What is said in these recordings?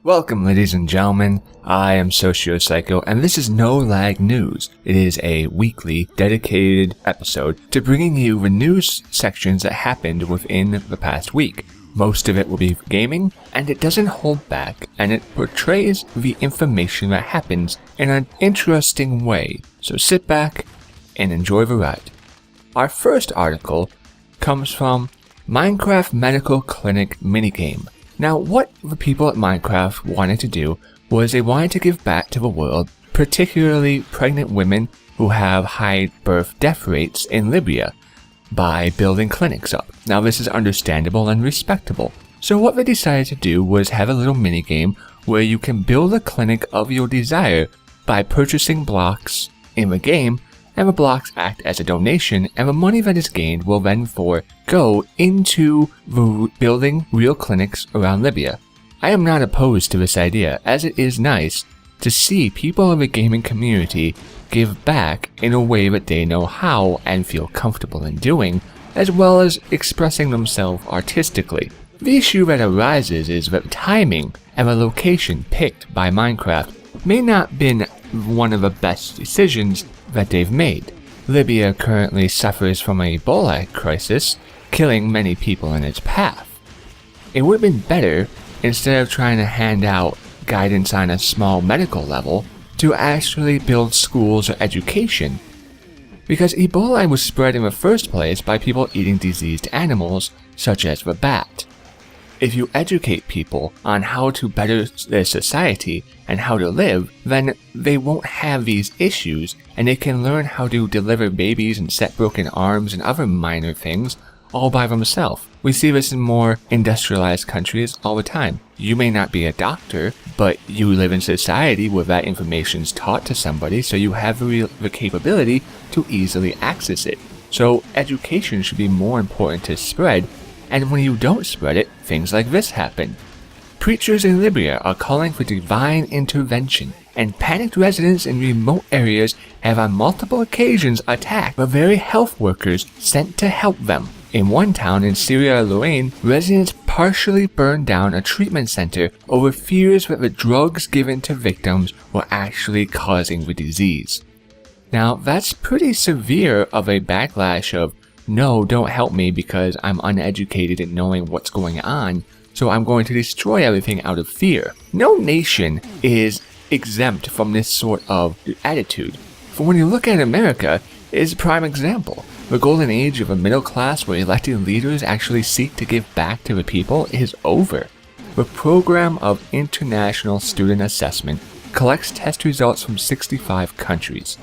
Welcome, ladies and gentlemen. I am SocioPsycho, and this is No Lag News. It is a weekly, dedicated episode to bringing you the news sections that happened within the past week. Most of it will be gaming, and it doesn't hold back, and it portrays the information that happens in an interesting way. So sit back and enjoy the ride. Our first article comes from Minecraft Medical Clinic Minigame. Now, what the people at Minecraft wanted to do was they wanted to give back to the world, particularly pregnant women who have high birth death rates in Libya, by building clinics up. Now, this is understandable and respectable. So what they decided to do was have a little minigame where you can build a clinic of your desire by purchasing blocks in the game, and the blocks act as a donation, and the money that is gained will then go into building real clinics around Libya. I am not opposed to this idea, as it is nice to see people in the gaming community give back in a way that they know how and feel comfortable in doing, as well as expressing themselves artistically. The issue that arises is that the timing and the location picked by Minecraft may not have been one of the best decisions that they've made. Libya currently suffers from an Ebola crisis, killing many people in its path. It would have been better, instead of trying to hand out guidance on a small medical level, to actually build schools or education. Because Ebola was spread in the first place by people eating diseased animals, such as the bat. If you educate people on how to better their society and how to live, then they won't have these issues, and they can learn how to deliver babies and set broken arms and other minor things all by themselves. We see this in more industrialized countries all the time. You may not be a doctor, but you live in society where that information is taught to somebody, so you have the capability to easily access it. So education should be more important to spread. And when you don't spread it, things like this happen. Preachers in Libya are calling for divine intervention, and panicked residents in remote areas have on multiple occasions attacked the very health workers sent to help them. In one town in Sierra Leone, residents partially burned down a treatment center over fears that the drugs given to victims were actually causing the disease. Now, that's pretty severe of a backlash of, no, don't help me because I'm uneducated in knowing what's going on, so I'm going to destroy everything out of fear. No nation is exempt from this sort of attitude. For when you look at America, it is a prime example. The golden age of a middle class where elected leaders actually seek to give back to the people is over. The Program of International Student Assessment collects test results from 65 countries,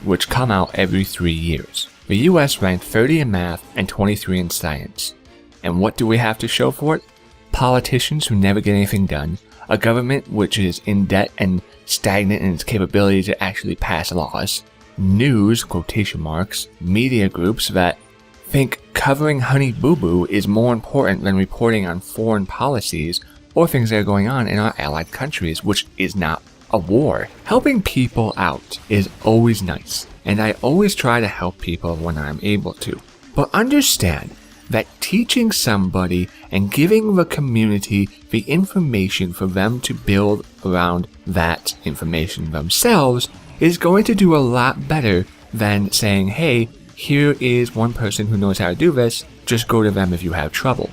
which come out every 3 years. The US ranked 30 in math and 23 in science. And what do we have to show for it? Politicians who never get anything done, a government which is in debt and stagnant in its capability to actually pass laws, news, quotation marks, media groups that think covering Honey Boo Boo is more important than reporting on foreign policies or things that are going on in our allied countries, which is not a war. Helping people out is always nice, and I always try to help people when I'm able to. But understand that teaching somebody and giving the community the information for them to build around that information themselves is going to do a lot better than saying, hey, here is one person who knows how to do this, just go to them if you have trouble.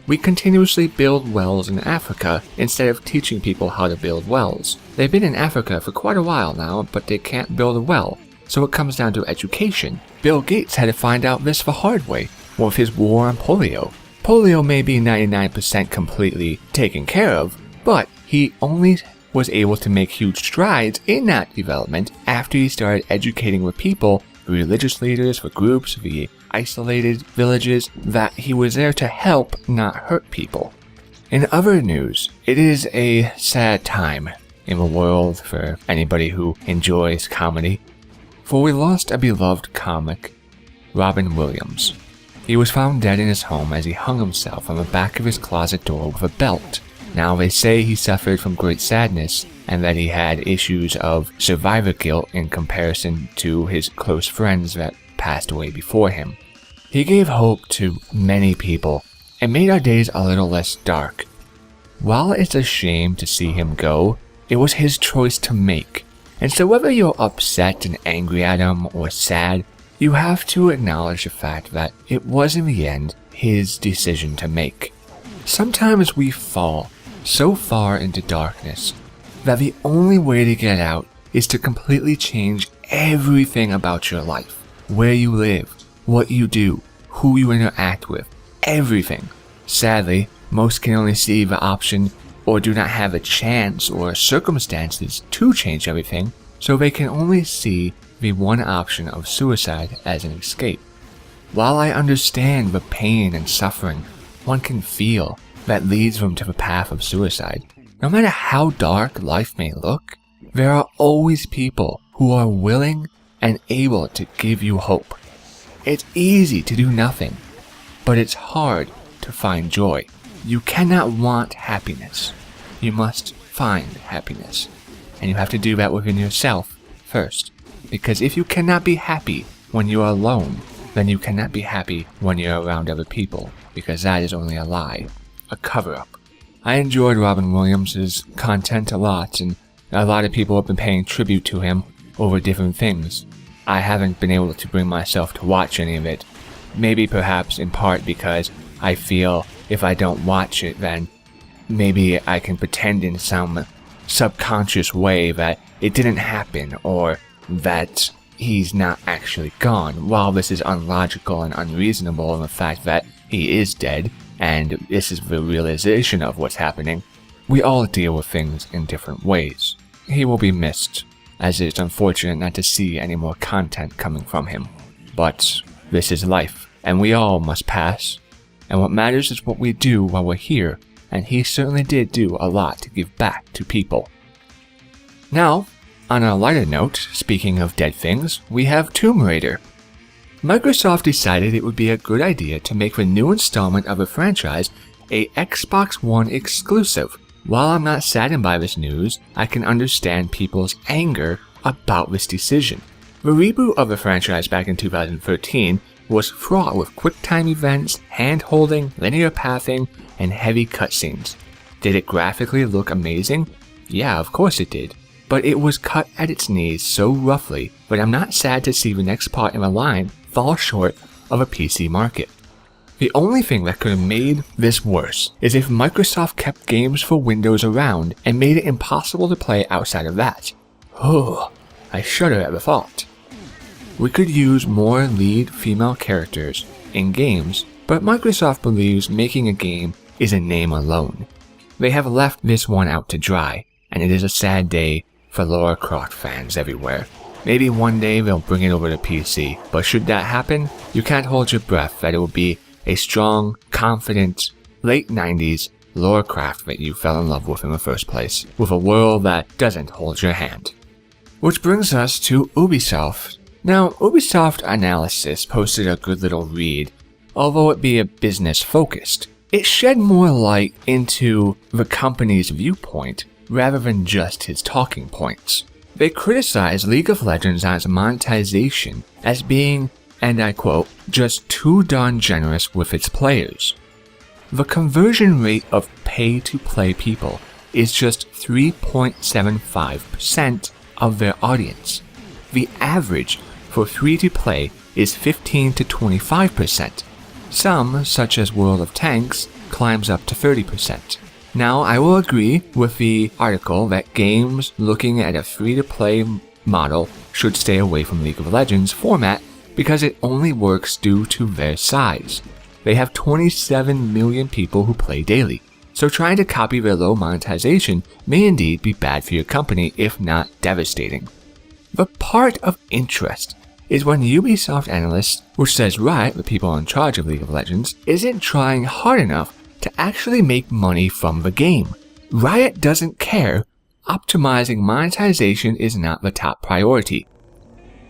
We continuously build wells in Africa instead of teaching people how to build wells. They've been in Africa for quite a while now, but they can't build a well. So it comes down to education. Bill Gates had to find out this the hard way with his war on polio. Polio may be 99% completely taken care of, but he only was able to make huge strides in that development after he started educating the people, the religious leaders, the groups, the isolated villages, that he was there to help, not hurt people. In other news, it is a sad time in the world for anybody who enjoys comedy, for we lost a beloved comic, Robin Williams. He was found dead in his home as he hung himself on the back of his closet door with a belt. Now they say he suffered from great sadness and that he had issues of survivor guilt in comparison to his close friends that passed away before him. He gave hope to many people and made our days a little less dark. While it's a shame to see him go, it was his choice to make. And so whether you're upset and angry at him or sad, you have to acknowledge the fact that it was in the end his decision to make. Sometimes we fall so far into darkness that the only way to get out is to completely change everything about your life. Where you live, what you do, who you interact with, everything. Sadly, most can only see the option or do not have a chance or circumstances to change everything, so they can only see the one option of suicide as an escape. While I understand the pain and suffering one can feel that leads them to the path of suicide, no matter how dark life may look, there are always people who are willing and able to give you hope. It's easy to do nothing, but it's hard to find joy. You cannot want happiness. You must find happiness. And you have to do that within yourself first. Because if you cannot be happy when you are alone, then you cannot be happy when you're around other people. Because that is only a lie. A cover-up. I enjoyed Robin Williams' content a lot, and a lot of people have been paying tribute to him over different things. I haven't been able to bring myself to watch any of it. Maybe perhaps in part because I feel if I don't watch it, then maybe I can pretend in some subconscious way that it didn't happen or that he's not actually gone. While this is unlogical and unreasonable in the fact that he is dead, and this is the realization of what's happening, we all deal with things in different ways. He will be missed, as it's unfortunate not to see any more content coming from him. But this is life, and we all must pass, and what matters is what we do while we're here, and he certainly did do a lot to give back to people. Now, on a lighter note, speaking of dead things, we have Tomb Raider. Microsoft decided it would be a good idea to make the new installment of the franchise a Xbox One exclusive. While I'm not saddened by this news, I can understand people's anger about this decision. The reboot of the franchise back in 2013 was fraught with quick-time events, hand-holding, linear pathing, and heavy cutscenes. Did it graphically look amazing? Yeah, of course it did. But it was cut at its knees so roughly that I'm not sad to see the next part in the line fall short of a PC market. The only thing that could have made this worse is if Microsoft kept games for Windows around and made it impossible to play outside of that. Oh, I shudder at the thought. We could use more lead female characters in games, but Microsoft believes making a game is a name alone. They have left this one out to dry, and it is a sad day for Lara Croft fans everywhere. Maybe one day they'll bring it over to PC, but should that happen, you can't hold your breath that it will be a strong, confident, late 90s Lara Croft that you fell in love with in the first place, with a world that doesn't hold your hand. Which brings us to Ubisoft. Now, Ubisoft Analysis posted a good little read, although it be a business focused. It shed more light into the company's viewpoint rather than just his talking points. They criticized League of Legends' monetization as being, and I quote, just too darn generous with its players. The conversion rate of pay-to-play people is just 3.75% of their audience. The average for free-to-play is 15 to 25%. Some, such as World of Tanks, climbs up to 30%. Now, I will agree with the article that games looking at a free-to-play model should stay away from League of Legends format because it only works due to their size. They have 27 million people who play daily, so trying to copy their low monetization may indeed be bad for your company if not devastating. The part of interest is when Ubisoft analysts, which says Riot, the people in charge of League of Legends, isn't trying hard enough to actually make money from the game. Riot doesn't care. Optimizing monetization is not the top priority.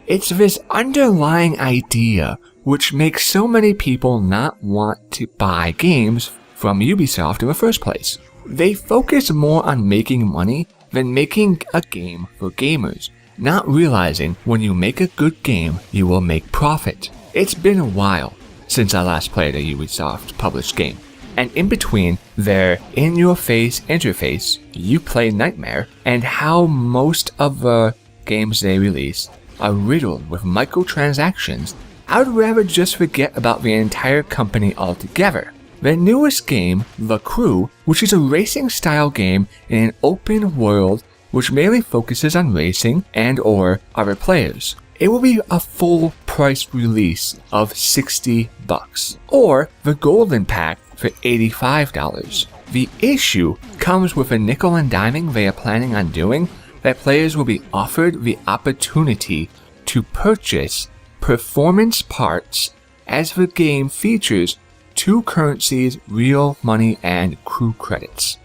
It's this underlying idea which makes so many people not want to buy games from Ubisoft in the first place. They focus more on making money than making a game for gamers, not realizing when you make a good game, you will make profit. It's been a while since I last played a Ubisoft published game, and in between, their in-your-face interface, you play Nightmare, and how most of the games they release are riddled with microtransactions, I would rather just forget about the entire company altogether. Their newest game, The Crew, which is a racing-style game in an open world which mainly focuses on racing and/or other players. It will be a full price release of $60, or the Golden Pack for $85. The issue comes with a nickel and diming they are planning on doing, that players will be offered the opportunity to purchase performance parts, as the game features 2 currencies, real money and crew credits.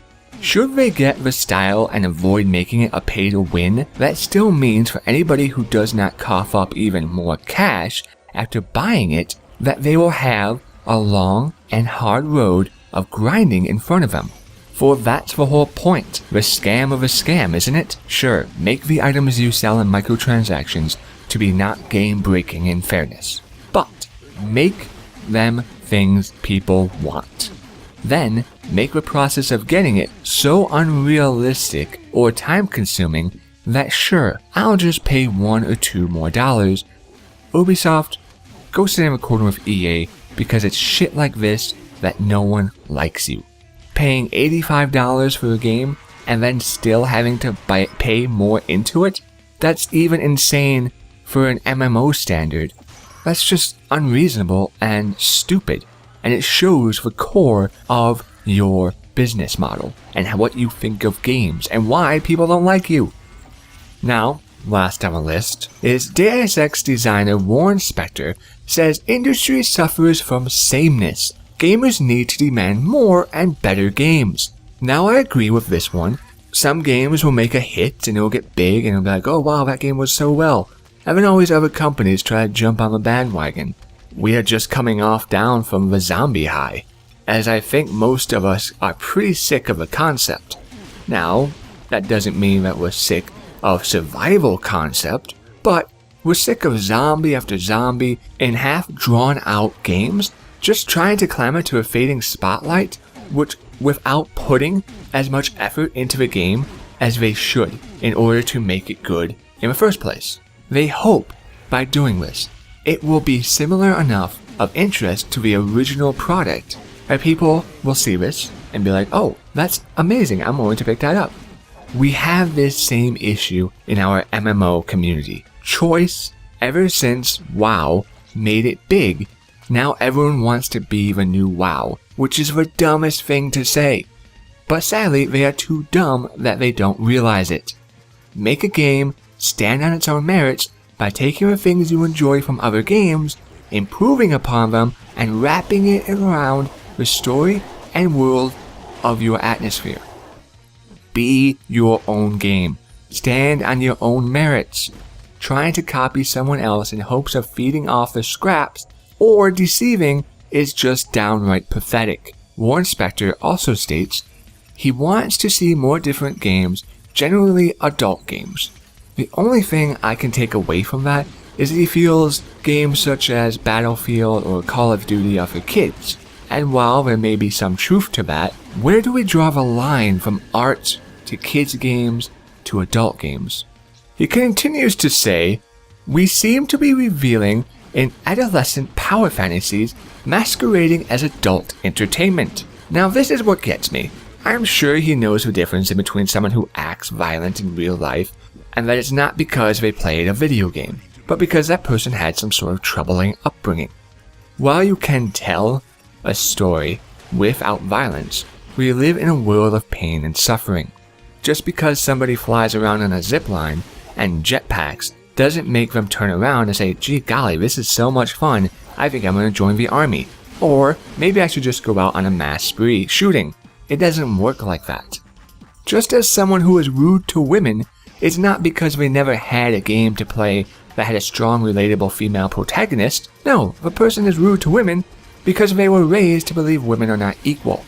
Should they get the style and avoid making it a pay to win, that still means for anybody who does not cough up even more cash after buying it, that they will have a long and hard road of grinding in front of them. For that's the whole point. The scam of a scam, isn't it? Sure, make the items you sell in microtransactions to be not game-breaking in fairness, but make them things people want. Then, make the process of getting it so unrealistic or time-consuming that sure, I'll just pay $1 or $2 more. Ubisoft, go sit in a corner with EA, because it's shit like this that no one likes you. Paying $85 for a game and then still having to pay more into it? That's even insane for an MMO standard. That's just unreasonable and stupid, and it shows the core of your business model and what you think of games and why people don't like you. Now, last on the list is Deus Ex designer Warren Spector says industry suffers from sameness. Gamers need to demand more and better games. Now I agree with this one. Some games will make a hit and it'll get big and it'll be like, oh wow, that game was so well. And then all these other companies try to jump on the bandwagon. We are just coming down from the zombie high, as I think most of us are pretty sick of the concept. Now, that doesn't mean that we're sick of survival concept, but we're sick of zombie after zombie in half drawn out games, just trying to clamber to a fading spotlight, which without putting as much effort into the game as they should in order to make it good in the first place. They hope by doing this, it will be similar enough of interest to the original product that people will see this and be like, oh, that's amazing, I'm going to pick that up. We have this same issue in our MMO community. Choice, ever since WoW made it big, now everyone wants to be the new WoW, which is the dumbest thing to say. But sadly, they are too dumb that they don't realize it. Make a game stand on its own merits by taking the things you enjoy from other games, improving upon them, and wrapping it around the story and world of your atmosphere. Be your own game. Stand on your own merits. Trying to copy someone else in hopes of feeding off the scraps or deceiving is just downright pathetic. Warren Spector also states he wants to see more different games, generally adult games. The only thing I can take away from that is that he feels games such as Battlefield or Call of Duty are for kids. And while there may be some truth to that, where do we draw the line from art to kids games to adult games? He continues to say, we seem to be revealing in adolescent power fantasies masquerading as adult entertainment. Now this is what gets me. I'm sure he knows the difference in between someone who acts violent in real life and that it's not because they played a video game, but because that person had some sort of troubling upbringing. While you can tell a story without violence, we live in a world of pain and suffering. Just because somebody flies around on a zipline and jetpacks doesn't make them turn around and say, gee golly, this is so much fun, I think I'm going to join the army. Or maybe I should just go out on a mass spree shooting. It doesn't work like that. Just as someone who is rude to women is not because they never had a game to play that had a strong, relatable female protagonist. No, the person is rude to women because they were raised to believe women are not equal.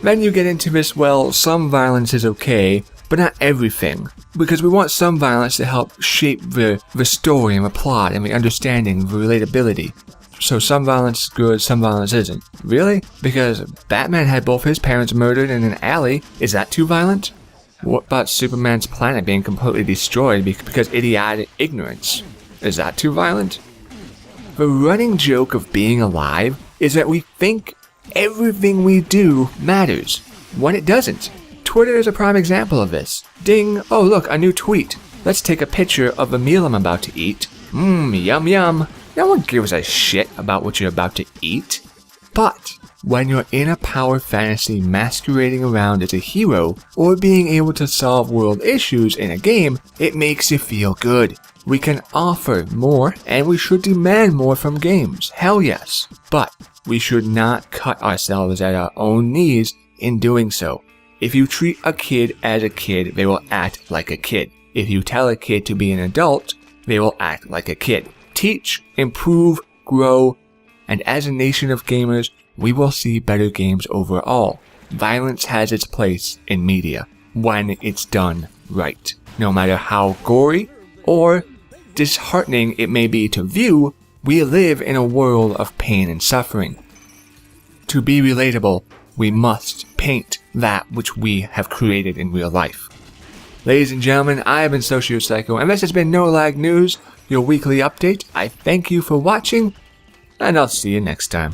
Then you get into this, well, some violence is okay, but not everything, because we want some violence to help shape the story and the plot and the understanding, the relatability. So some violence is good, some violence isn't. Really? Because Batman had both his parents murdered in an alley. Is that too violent? What about Superman's planet being completely destroyed because idiotic ignorance? Is that too violent? The running joke of being alive is that we think everything we do matters, when it doesn't. Twitter is a prime example of this. Ding, oh look, a new tweet. Let's take a picture of the meal I'm about to eat. Yum yum. No one gives a shit about what you're about to eat. But when you're in a power fantasy masquerading around as a hero, or being able to solve world issues in a game, it makes you feel good. We can offer more, and we should demand more from games. Hell yes. But we should not cut ourselves at our own knees in doing so. If you treat a kid as a kid, they will act like a kid. If you tell a kid to be an adult, they will act like a kid. Teach, improve, grow, and as a nation of gamers, we will see better games overall. Violence has its place in media when it's done right. No matter how gory or disheartening it may be to view, we live in a world of pain and suffering. To be relatable, we must paint that which we have created in real life. Ladies and gentlemen, I have been SocioPsycho, and this has been No Lag News, your weekly update. I thank you for watching, and I'll see you next time.